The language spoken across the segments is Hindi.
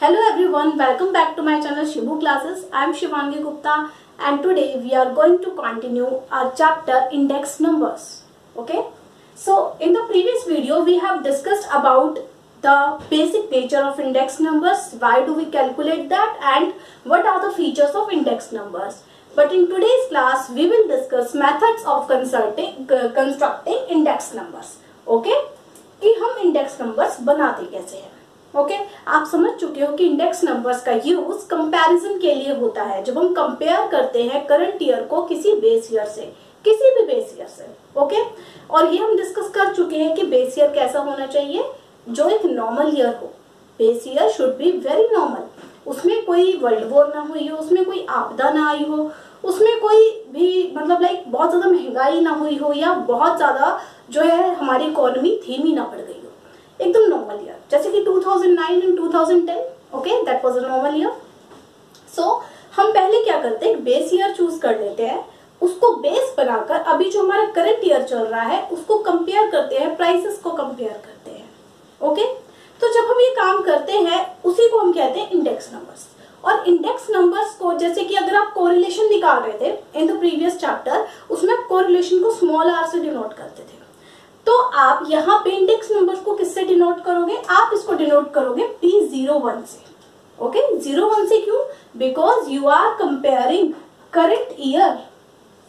Hello everyone, welcome back to my channel Shibu Classes. I am Shivangi Gupta and today we are going to continue our chapter Index Numbers. Okay. So in the previous video we have discussed about the basic nature of index numbers, why do we calculate that and what are the features of index numbers. But in today's class we will discuss methods of constructing index numbers. Okay. कि हम इंडेक्स नंबर्स बनाते कैसे हैं. ओके आप समझ चुके हो कि इंडेक्स नंबर्स का यूज कंपैरिजन के लिए होता है जब हम कंपेयर करते हैं करंट ईयर को किसी बेस ईयर से, किसी भी बेस ईयर से. ओके और ये हम डिस्कस कर चुके हैं कि बेस ईयर कैसा होना चाहिए, जो एक नॉर्मल ईयर हो. Base year should be very normal, उसमें कोई वर्ल्ड वॉर ना हुई हो, उसमें कोई आपदा ना आई हो, उसमें कोई भी मतलब लाइक बहुत ज्यादा महंगाई ना हुई हो या बहुत ज्यादा जो है हमारी इकोनॉमी धीमी ना पड़ गई हो. एकदम नॉर्मल ईयर जैसे कि 2009 and 2010. Okay that was a normal year. So हम पहले क्या करते हैं, बेस ईयर चूज कर लेते हैं, उसको बेस बनाकर अभी जो हमारा करंट ईयर चल रहा है उसको कंपेयर करते हैं, प्राइसेस को कंपेयर करते हैं. ओके तो जब हम ये काम करते हैं उसी को हम कहते हैं इंडेक्स नंबर्स. और इंडेक्स नंबर्स को जैसे कि अगर आप कोरिलेशन निकाल रहे थे इन द प्रीवियस चैप्टर, उसमें कोरिलेशन को स्मॉल आर से डिनोट करते थे. तो आप यहाँ पे इंडेक्स नंबर्स को किससे डिनोट करोगे, आप इसको डिनोट करोगे P01 से. ओके 01 से क्यों, because you are comparing current year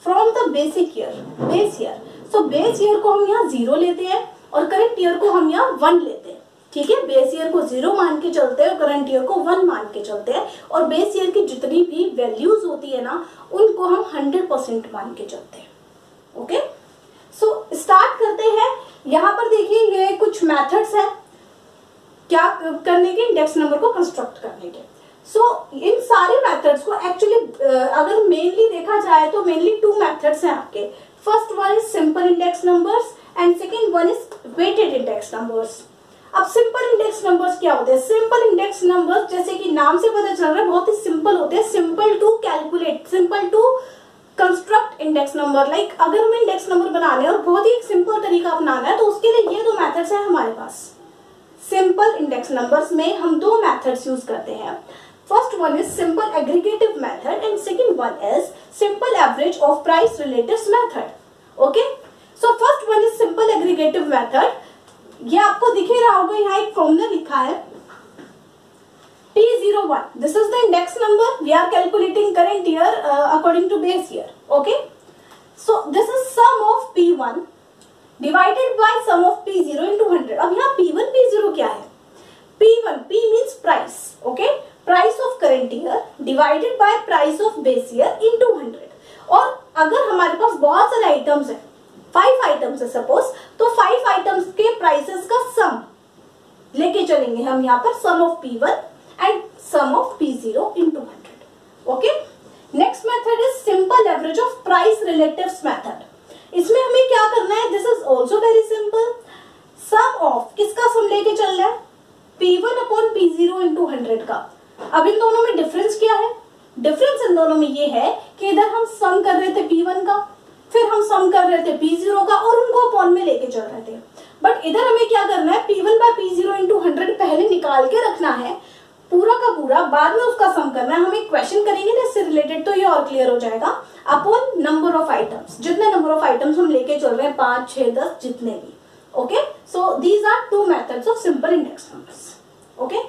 from the basic year, base year. So base year को हम यहाँ 0 लेते हैं और करंट ईयर को हम यहाँ 1 लेते हैं. ठीक है, बेस ईयर को 0 मान के चलते हैं और करंट ईयर को 1 मान के चलते हैं. और बेस ईयर की जितनी भी वैल्यूज होती है ना उनको हम 100% मान के चलते हैं. ओके सो स्टार्ट करते हैं. यहाँ पर देखिए ये कुछ मेथड्स हैं क्या करने के, इंडेक्स नंबर को कंस्ट्रक्ट करने के. सो इन सारे मेथड्स को एक्चुअली अगर मेनली देखा जाए तो मेनली 2 मेथड्स हैं आपके. First one is simple index numbers and second one is weighted index numbers. अब सिंपल इंडेक्स नंबर्स क्या होते हैं, सिंपल इंडेक्स नंबर्स जैसे कि नाम से पता चल रहा है बहुत ही सिंपल होते हैं, simple to calculate, simple to construct index number. Like अगर हमें इंडेक्स नंबर बनाने और बहुत ही सिंपल तरीका अपनाना है तो उसके लिए ये 2 मेथड्स हैं हमारे पास. सिंपल इंडेक्स नंबर्स में हम 2 मेथड्स यूज करते हैं. First one is simple aggregative method and second one is simple average of price relatives method. Okay so first one is simple aggregative method. ये आपको दिख ही रहा होगा, यहाँ एक फॉर्मूला लिखा है P01. This is the index number. We are calculating current year according to base year. Okay. So this is sum of P1 divided by sum of P0 into 100. अब यहाँ P1 P0 क्या है, P1 P means price. Okay. Price of current year divided by price of base year into 100. और अगर हमारे पास बहुत सारे आइटम्स हैं, 5 आइटम्स है सपोज, तो 5 आइटम्स के प्राइसेस का सम लेके चलेंगे हम यहाँ पर, सम of P1 and sum of P0 into 100. Okay. Next method is simple average of price relatives method. इसमें हमें क्या करना है, this is also very simple. Sum of किसका सम लेके चल रहा है, P1 upon P0 into 100 का. अब इन दोनों में डिफरेंस क्या है, डिफरेंस इन दोनों में ये है कि इधर हम सम कर रहे थे P1 का, फिर हम सम कर रहे थे P0 का और उनको अपॉन में लेके चल रहे थे. बट इधर हमें क्या करना है, P1 by P0 into 100 पहले निकाल के रखना है पूरा का पूरा, बाद में उसका सम करना है. हम एक क्वेश्चन करेंगे ना इससे रिलेटेड तो ये और क्लियर हो जाएगा. अपॉन नंबर ऑफ आइटम्स, जितने नंबर ऑफ आइटम्स हम लेके चल रहे हैं 5, 6, 10 जितने भी. Okay so these are 2 methods of simple index numbers. Okay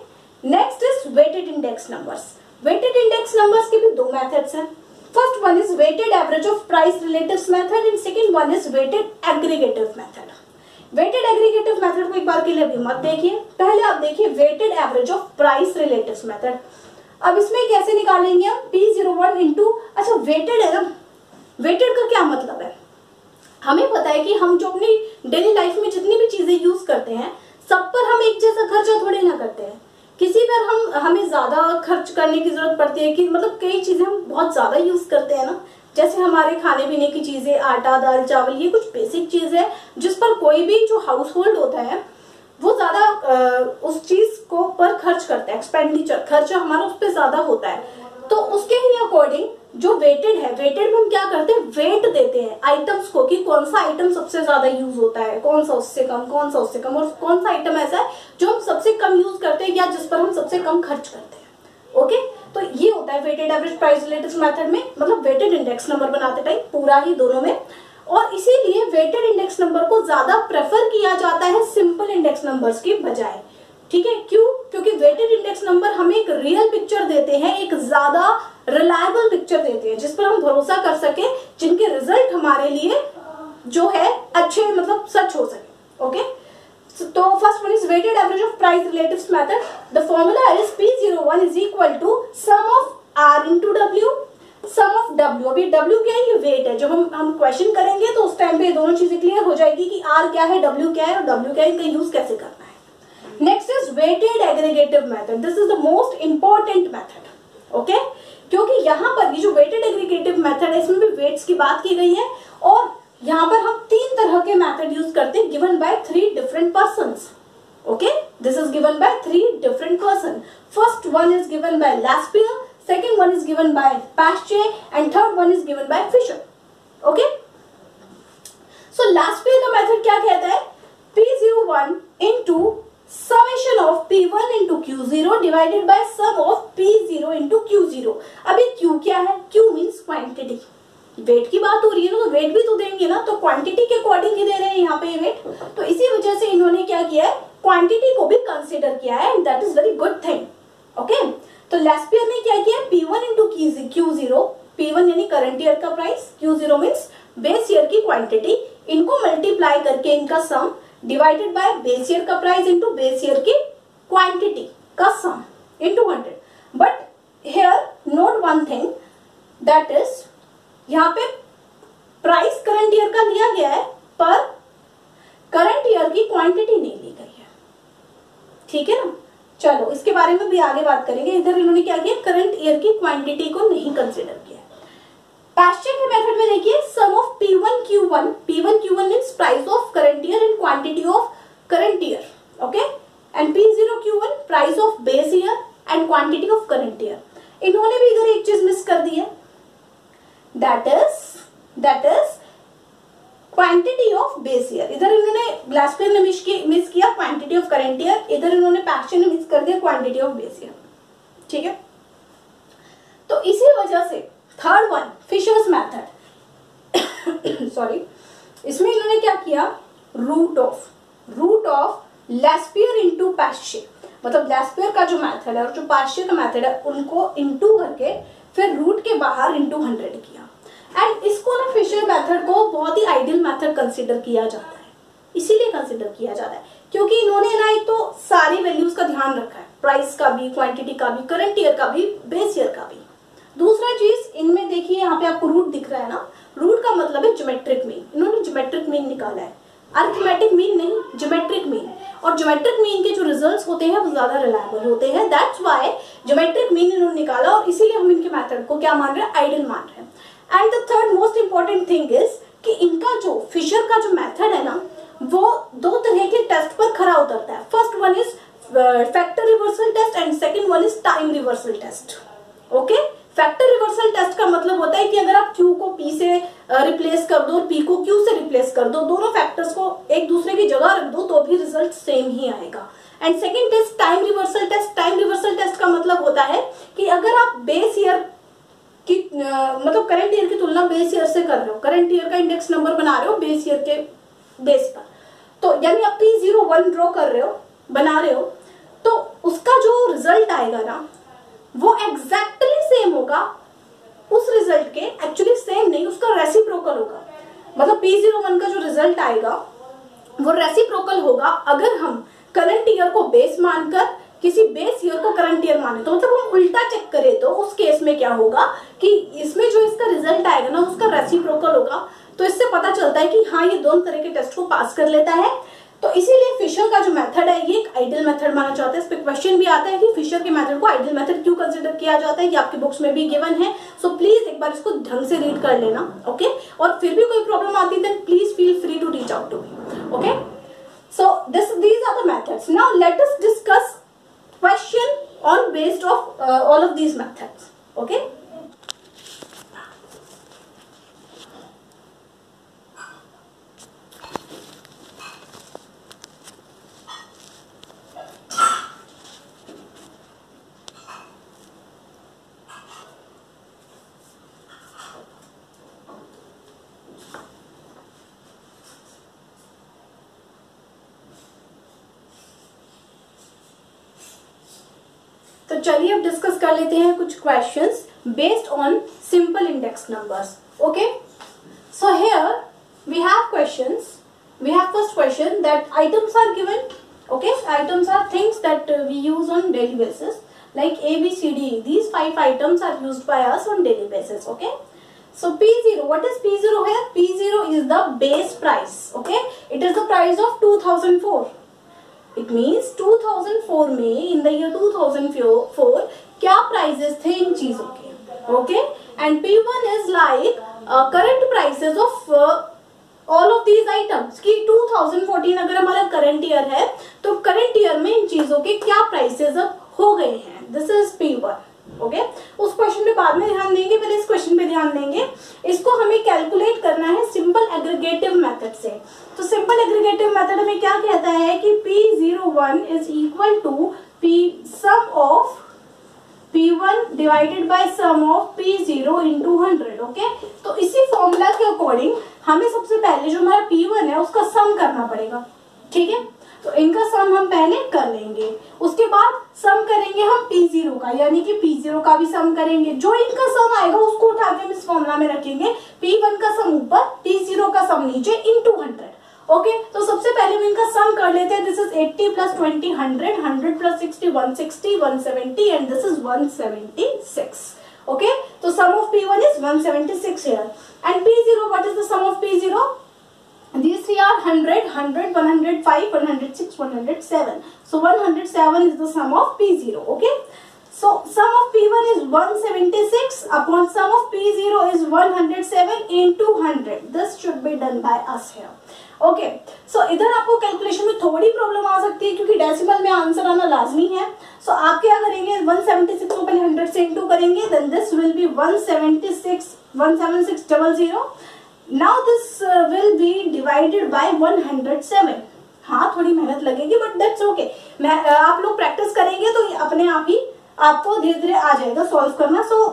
next is weighted index numbers. Weighted index numbers के भी 2 मेथड्स हैं. First one is weighted average of price relatives method and second one is weighted aggregative method. Weighted aggregative method को एक बार के लिए भी मत देखिए, पहले आप देखिए weighted average of price relatives method. अब इसमें कैसे निकालेंगे हम, P01 इंटू, अच्छा वेटेड है ना, वेटेड का क्या मतलब है, हमें पता है कि हम जो अपनी डेली लाइफ में जितनी भी चीजें यूज करते हैं सब पर हम एक जैसा खर्चा थोड़ी ना करते हैं. किसी पर हमें ज्यादा खर्च करने की जरूरत पड़ती है कि मतलब कई चीजें हम बहुत ज्यादा यूज करते हैं ना, जैसे हमारे खाने पीने की चीजें, आटा दाल चावल, ये कुछ बेसिक चीज है जिस पर कोई भी जो हाउस होल्ड होता है वो ज्यादा उस चीज को पर खर्च करता है, एक्सपेंडिचर खर्चा हमारा उस पर ज्यादा होता है. तो उसके ही अकॉर्डिंग जो वेटेड है, वेटेड में हम क्या करते हैं, वेट देते हैं आइटम्स को कि कौन सा आइटम सबसे ज्यादा यूज होता है, कौन सा उससे कम, कौन सा उससे कम, और कौन सा आइटम ऐसा है जो हम सबसे कम यूज करते हैं या जिस पर हम सबसे कम खर्च करते हैं। ओके, तो ये होता है weighted average price relative method में, मतलब वेटेड इंडेक्स नंबर बनाते टाइम पूरा ही दोनों में। और इसीलिए वेटेड इंडेक्स नंबर को ज्यादा प्रेफर किया जाता है सिंपल इंडेक्स नंबर्स की बजाय। ठीक है, क्यों? क्योंकि वेटेड इंडेक्स नंबर हमें एक रियल पिक्चर देते हैं, एक ज्यादा रिलायबल पिक्चर देते हैं जिस पर हम भरोसा कर सके, जिनके रिजल्ट हमारे लिए जो है अच्छे, मतलब सच हो सके। ओके, तो first one is weighted average of price relatives method. The formula is P01 is equal to sum of R into W, sum of W। अभी W क्या है? ये वेट है। जब हम क्वेश्चन करेंगे तो उस टाइम पे दोनों चीजें क्लियर हो जाएगी कि R क्या है, W क्या है और W क्या है, इनका यूज कैसे करना है। Next is weighted aggregative method. This is the most important method. Okay, क्योंकि यहाँ पर ये जो वेटेड एग्रीगेटिव मेथड है इसमें भी वेट्स की बात की गई है, और यहाँ पर हम 3 तरह के मेथड यूज करते हैं given by 3 different persons. Okay, this is given by 3 different person. First one is given by Laspeyres, second one is given by Pasteur's, and third one is given by Fisher. Okay, so Laspeyres का मेथड क्या कहता है? P01 into summation of P1 into Q0 divided by sum of P0 into Q0। अभी Q क्या है? Q means quantity। वेट की बात हो रही है ना, तो वेट भी तो देंगे ना, तो क्वांटिटी के अकॉर्डिंग ही दे रहे हैं यहाँ पे वेट, तो इसी वजह से इन्होंने क्या किया है, क्वांटिटी को भी कंसिडर किया है, and that is very good thing. Okay, तो लेस्पियर ने क्या किया, P1 इंटू Q0, P1 यानी करंट ईयर का price, Q0 means base year की क्वांटिटी, इनको मल्टीप्लाई करके इनका sum divided by base year का प्राइस इंटू बेस ईयर की क्वांटिटी का sum into 100। But here note one thing, that is यहाँ पे प्राइस करंट ईयर का लिया गया है पर करंट ईयर की क्वांटिटी नहीं ली गई है। ठीक है ना, चलो इसके बारे में भी आगे बात करेंगे। इधर इन्होंने क्या किया, करंट ईयर की क्वांटिटी को नहीं कंसीडर किया। पास्चर के मेथड में देखिए, sum of P1Q1, P1Q1 means price of current year and quantity of current year. Okay, and P0Q1 price of base year and quantity of current year. इन्होंने भी इधर एक चीज मिस कर दी है, that is quantity of base year. इधर इन्होंने ग्लासपियर ने मिस किया क्वांटिटी ऑफ करंट ईयर, इधर इन्होंने पास्चर ने मिस कर दिया क्वांटिटी ऑफ बेस ईयर। ठीक है, तो इसी वजह से third one Fisher's method sorry, इसमें इन्होंने क्या किया, root of Laspeyres into Paasche, मतलब लेस्पियर का जो मेथड है और जो पास्चर का मेथड है उनको इनटू करके फिर रूट के बाहर इनटू 100 किया। एंड इसको ना फिशर मेथड को बहुत ही आइडियल मेथड कंसीडर किया जाता है। इसीलिए कंसीडर किया जाता है क्योंकि इन्होंने ना एक तो सारी वैल्यूज का ध्यान रखा है, प्राइस का भी, क्वांटिटी का भी, करंट ईयर का भी, बेस ईयर का भी। दूसरा चीज इनमें देखिए, यहाँ पे आपको रूट दिख रहा है ना, रूट का मतलब है ज्योमेट्रिक मीन। इन्होंने ज्योमेट्रिक मीन निकाला है, अरिथमेटिक मीन नहीं, ज्योमेट्रिक मीन। और ज्योमेट्रिक मीन के जो रिजल्ट्स होते हैं वो ज्यादा रिलायबल होते हैं, दैट्स व्हाई ज्योमेट्रिक मीन इन्होंने निकाला, और इसीलिए हम इनके मेथड को क्या मान रहे हैं, आइडियल मान रहे हैं। And the third most important thing is कि इनका जो फिशर का जो मेथड है ना, वो 2 तरह के टेस्ट पर खरा उतरता है। First one is factor reversal test and second one is time reversal test. Okay, factor reversal test का मतलब होता है कि अगर आप Q को P से रिप्लेस कर दो और P को Q से रिप्लेस कर दो, दोनों फैक्टर्स को एक दूसरे की जगह रख दो तो भी रिजल्ट सेम ही आएगा। And second test time reversal test. Time reversal test का मतलब होता है कि अगर आप बेस ईयर की मतलब करंट ईयर की तुलना बेस ईयर से कर रहे हो, करंट ईयर का इंडेक्स नंबर बना रहे हो बेस ईयर के बेस पर, तो यानी आप P01 ड्रॉ कर रहे हो, बना रहे हो, तो उसका जो रिजल्ट आएगा ना वो एग्जैक्टली सेम होगा उस रिजल्ट के, एक्चुअली सेम नहीं, उसका रेसिप्रोकल होगा। मतलब P01 का जो रिजल्ट आएगा वो रेसिप्रोकल होगा अगर हम करंट ईयर को बेस मानकर किसी बेस ईयर को करंट ईयर माने, तो मतलब हम उल्टा चेक करें तो उस केस में क्या होगा कि इसमें जो इसका रिजल्ट आएगा ना उसका रेसिप्रोकल होगा। तो इससे पता चलता है कि हाँ ये दोनों तरह के टेस्ट को पास कर लेता है। तो इसीलिए फिशर का जो मेथड है ये एक आइडियल मेथड माना जाता है। इस पे क्वेश्चन भी आता है कि फिशर के मेथड को आइडियल मेथड क्यों कंसीडर किया जाता है, ये आपकी बुक्स में भी गिवन है। सो प्लीज एक बार इसको ढंग से रीड कर लेना, ओके। और फिर भी कोई प्रॉब्लम आती है then please feel free to reach out to me, okay. So these are the methods. Now let us discuss question on based of all of these methods. Okay. तो चलिए अब डिस्कस कर लेते हैं कुछ questions based on simple index numbers. Okay, so here we have questions. We have first question that items are given. Okay, items are things that we use on daily basis like A, B, C, D. These 5 items are used by us on daily basis. Okay, so P0, what is P0 here? P0 is the base price. Okay, it is the price of 2004. It means 2004 में in the year 2004 क्या prices थे इन चीजों के? Okay, and P1 is like current prices of all of these items कि 2014 अगर हमारा current year है तो current year में इन चीजों के क्या prices अब हो गए हैं। This is P1। ओके, उस क्वेश्चन पे बाद में ध्यान देंगे, पहले इस क्वेश्चन पे ध्यान देंगे। इसको हमें कैलकुलेट करना है सिंपल एग्रीगेटिव मेथड से। तो सिंपल एग्रीगेटिव मेथड में क्या कहता है कि P01 is equal to sum of P1 divided by sum of P0 into 100। Okay, तो इसी फॉर्मूला के अकॉर्डिंग हमें सबसे पहले जो हमारा P1 है उसका सम करना पड़ेगा। ठीक है, तो इनका सम हम पहले कर लेंगे, उसके बाद सम करेंगे हम P0 का, यानी कि P0 का भी सम करेंगे। जो इनका सम आएगा उसको उठा के हम इस फॉर्मूला में रखेंगे। P1 का सम ऊपर, P0 का सम नीचे इंटू 100। ओके, तो सबसे पहले हम इनका सम कर लेते हैं। This is 80 plus 20 100, 100 plus 60 160, 170 and this is 176। Okay, तो sum of P1 is 176 here and P0, what is the sum of P0? These three are 100, 100, 105, 106, 107. So 107 is the sum of P0. Okay. So sum of P1 is 176 upon sum of P0 is 107 into 100. This should be done by us here. Okay. So इधर आपको कैलकुलेशन में थोड़ी प्रॉब्लम आ सकती है क्योंकि डेसिमल में आंसर आना लाजमी है। So आप क्या करेंगे, 176 को पहले 100 से इंटू करेंगे, then this will be 17600। Now this will be divided by 107। हाँ, थोड़ी मेहनत लगेगी बट दैट्स ओके। आप लोग प्रैक्टिस करेंगे तो अपने आप ही आपको धीरे धीरे आ जाएगा सॉल्व करना। So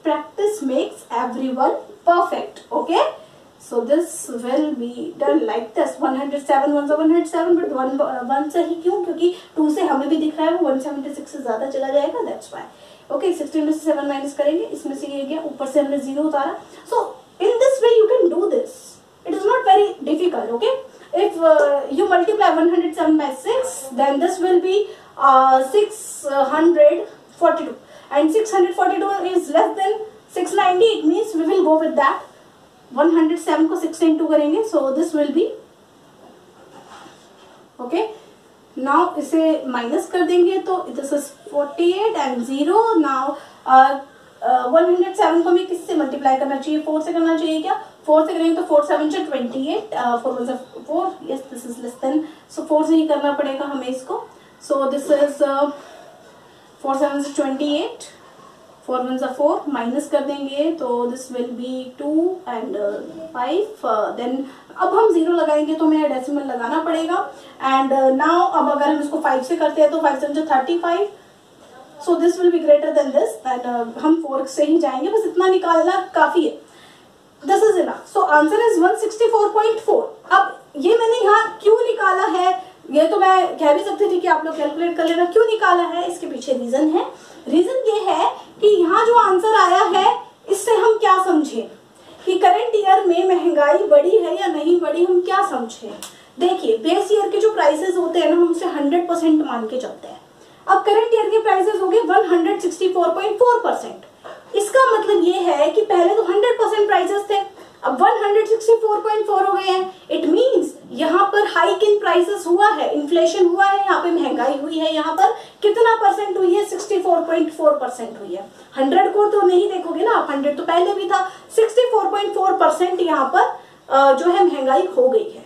practice makes everyone perfect. Okay, so this will be done like this. 107 1 107 but 1 से ही क्यों, क्योंकि 2 से हमें भी दिख रहा है वो 176 से ज्यादा चला जाएगा, दैट्स व्हाई। ओके, 16 में से 7 माइनस करेंगे, इसमें से ये गया, ऊपर से हमने 0 उतारा। सो in this way you can do this. It is not very difficult. Okay, if you multiply 107 by 6, then this will be 642 and 642 is less than 690. It means we will go with that. 107 को 6 into करेंगे, so this will be okay. Now इसे माइनस कर देंगे तो this is 48 and 0. Now 107 को हमें किससे मल्टीप्लाई करना चाहिए, 4 से करना चाहिए क्या? 4 से करेंगे तो 4 7 से 28, 4 1 4, yes this is less than, so 4 से ही करना पड़ेगा हमें इसको। सो दिस इज 4 7 से 28, 4 1 4, माइनस कर देंगे तो this will be 2 and 5। Then अब हम 0 लगाएंगे तो हमें डेसिमल लगाना पड़ेगा एंड नाउ अब अगर हम इसको 5 से करते हैं तो 5 7 से 35। So this will be greater than this and हम 4 से ही जाएंगे, बस इतना निकालना काफी है। This is enough. So answer is 164.4। अब ये मैंने यहाँ क्यों निकाला है, ये तो मैं कह भी सकती थी कि आप लोग कैलकुलेट कर लेना। क्यों निकाला है, इसके पीछे रीजन है। रीजन ये है कि यहाँ जो आंसर आया है इससे हम क्या समझे कि करंट ईयर में महंगाई बढ़ी है या नहीं बढ़ी, हम क्या समझे। देखिए, बेस ईयर के जो प्राइसेस होते हैं ना, हम उसे 100% मान के चलते हैं। अब करंट ईयर के प्राइसेस हो गए 164.4%। इसका मतलब ये है कि पहले तो 100% प्राइसेस थे, अब 164.4 हो गए हैं। इट मींस यहाँ पर हाइक इन प्राइसेस हुआ है, इन्फ्लेशन हुआ है, यहाँ पे महंगाई हुई है। यहाँ पर कितना परसेंट हुई है, 64.4% हुई है। 100 को तो नहीं देखोगे ना आप, 100 तो पहले भी था। 64.4% यहाँ पर जो है महंगाई हो गई है।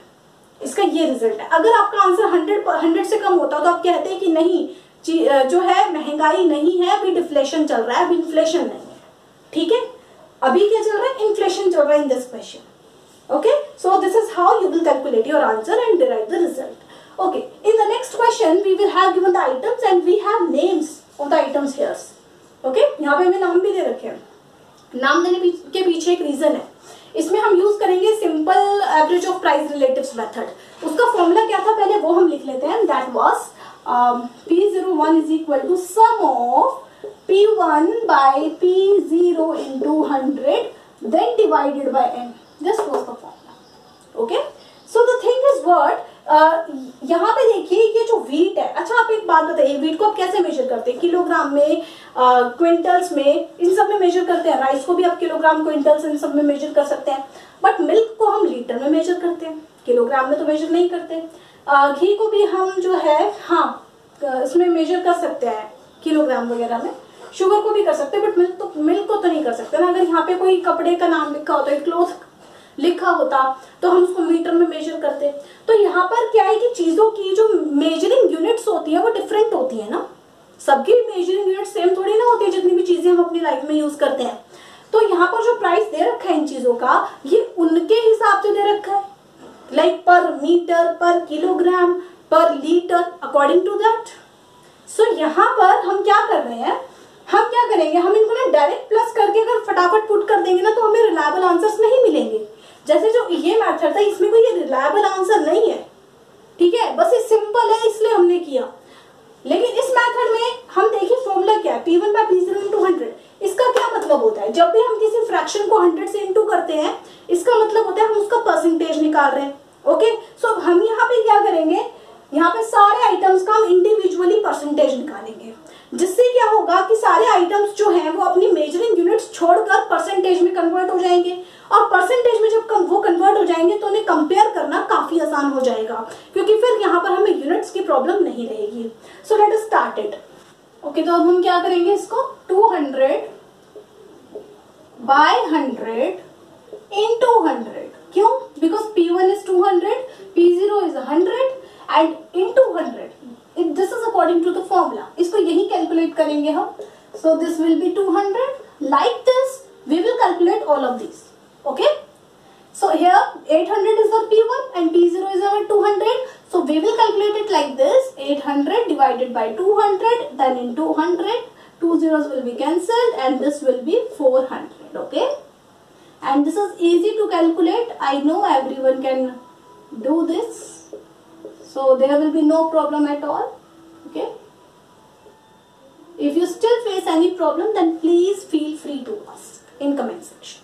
इसका ये रिजल्ट है। अगर आपका आंसर 100 से कम होता तो आप कहते हैं कि नहीं जो है महंगाई नहीं है, अभी डिफ्लेशन चल रहा है, अभी इन्फ्लेशन नहीं है, ठीक है। अभी क्या चल रहा है, इन्फ्लेशन चल रहा है in this question. Okay, so this is how you will calculate your answer and derive the result. Okay, in the next question we will have given the items and we have names of the items here. Okay, यहाँ पे हमें नाम भी दे रखे हैं। नाम देने के पीछे एक रीजन है। इसमें हम यूज करेंगे simple average of price relatives method. उसका फॉर्मूला क्या था पहले वो हम लिख लेते हैं। That was P01 is equal to sum of P1 by P0 into 100 then divided by n. This was the formula. Okay, so the thing is what, यहाँ पे देखिए ये जो वीट है, अच्छा आप एक बात बताइए, वीट को आप कैसे मेजर करते हैं? किलोग्राम में, क्विंटल्स में, इन सब में मेजर करते हैं। राइस को भी आप किलोग्राम, क्विंटल्स, इन सब में मेजर कर सकते हैं। बट मिल्क को हम लीटर में मेजर करते हैं, किलोग्राम में तो मेजर नहीं करते। घी को भी हम जो है हाँ इसमें मेजर कर सकते हैं किलोग्राम वगैरह में। शुगर को भी कर सकते हैं, बट मिल्क को तो नहीं कर सकते ना। अगर यहाँ पे कोई कपड़े का नाम लिखा होता है, क्लोथ लिखा होता, तो हम उसको मीटर में मेजर करते। तो यहाँ पर क्या है कि चीजों की जो मेजरिंग यूनिट्स होती है वो डिफरेंट होती है ना। सबकी मेजरिंग यूनिट सेम थोड़ी ना होती है, जितनी भी चीजें हम अपनी लाइफ में यूज करते हैं। तो यहाँ पर जो प्राइस दे रखा है इन चीजों का, ये उनके हिसाब से दे रखा है, लाइक पर मीटर, पर किलोग्राम, पर लीटर, अकॉर्डिंग टू दैट। सो यहाँ पर हम क्या कर रहे हैं, हम क्या करेंगे, हम इनको ना डायरेक्ट प्लस करके अगर फटाफट पुट कर देंगे ना तो हमें रिलायबल आंसर्स नहीं मिलेंगे। जैसे जो ये मेथड था इसमें कोई ये रिलायबल आंसर नहीं है, ठीक है, बस ये सिंपल है इसलिए हमने किया। लेकिन इस मेथड में हम देखिए फॉर्मूला क्या है, P1 by P0 into 100। इसका क्या मतलब होता है, जब भी हम किसी फ्रैक्शन को 100 से इंटू करते हैं, इसका मतलब होता है हम उसका परसेंटेज निकाल रहे हैं। ओके, सो हम यहाँ पे क्या करेंगे, यहाँ पे सारे आइटम्स का हम इंडिविजुअली परसेंटेज निकालेंगे, जिससे क्या होगा कि सारे आइटम्स जो हैं वो अपनी मेजरिंग यूनिट्स छोड़कर परसेंटेज में कन्वर्ट हो जाएंगे। और परसेंटेज में जब वो कन्वर्ट हो जाएंगे तो उन्हें कंपेयर करना काफी आसान हो जाएगा, क्योंकि फिर यहाँ पर हमें यूनिट्स की प्रॉब्लम नहीं रहेगी। So let us start it. Okay, तो अब हम क्या करेंगे इसको 200 by 100 into 100। क्यों? Because P1 is 200, P0 is 100 and into 100। This is according to the formula। इसको यही कैलकुलेट करेंगे हम। So this will be 200। Like this, we will calculate all of these। Okay? So here 800 is our P1 and P0 is our 200। So we will calculate it like this: 800 divided by 200, then into 100. 2 zeros will be cancelled and this will be 400. Okay? And this is easy to calculate. I know everyone can do this. So there will be no problem at all. Okay? If you still face any problem, then please feel free to ask in comment section.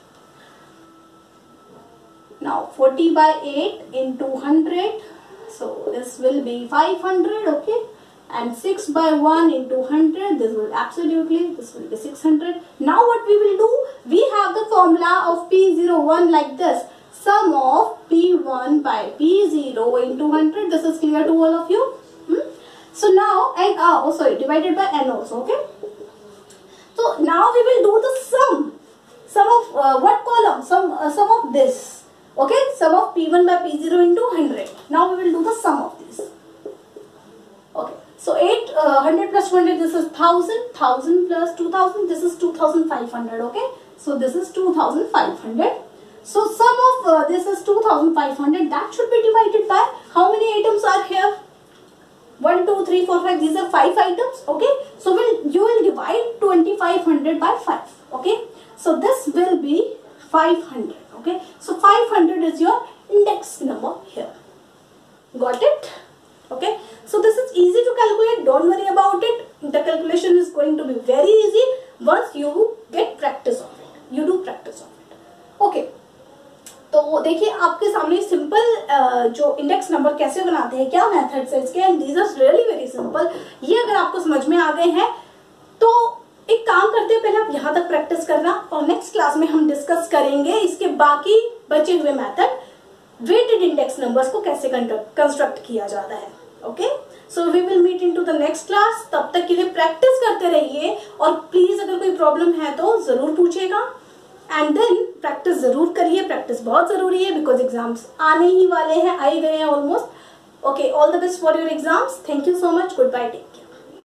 Now 40 by 8 into 100. So this will be 500. Okay? And 6 by 1 into 100. This will be 600. Now what we will do? We have the formula of P01 like this. Sum of P1 by P0 into 100. This is clear to all of you. So now, and divided by n also. Okay. So now we will do the sum. Sum of what column? Sum of this. Okay. Sum of P1 by P0 into 100. Now we will do the sum of this. Okay. So 800 plus 200. This is 1000. 1000 plus 2000. This is 2500. Okay. So this is 2500. So sum of this is 2500. That should be divided by how many items are here? 1, 2, 3, 4, 5. These are 5 items. Okay. So you will divide 2500 by 5. Okay. So this will be 500. Okay. So 500 is your index number here. Got it? Okay. So this is easy to calculate. Don't worry about it. The calculation is going to be very easy once you get practice of it. You do practice of it. Okay. तो देखिए आपके सामने सिंपल जो इंडेक्स नंबर कैसे बनाते हैं, क्या मेथड्स है इसके, and these are really very simple. ये अगर आपको समझ में आ गए हैं तो एक काम करते हैं, पहले आप यहाँ तक प्रैक्टिस करना और नेक्स्ट क्लास में हम डिस्कस करेंगे इसके बाकी बचे हुए मेथड, वेटेड इंडेक्स नंबर्स को कैसे कंस्ट्रक्ट किया जाता है। Okay, so we will meet into the next class. तब तक के लिए प्रैक्टिस करते रहिए और प्लीज अगर कोई प्रॉब्लम है तो जरूर पूछिएगा एंड देन प्रैक्टिस जरूर करिए। प्रैक्टिस बहुत जरूरी है बिकॉज एग्जाम्स आने ही वाले हैं, आ ही गए हैं almost. Okay, all the best for your exams. Thank you so much. Goodbye, take care.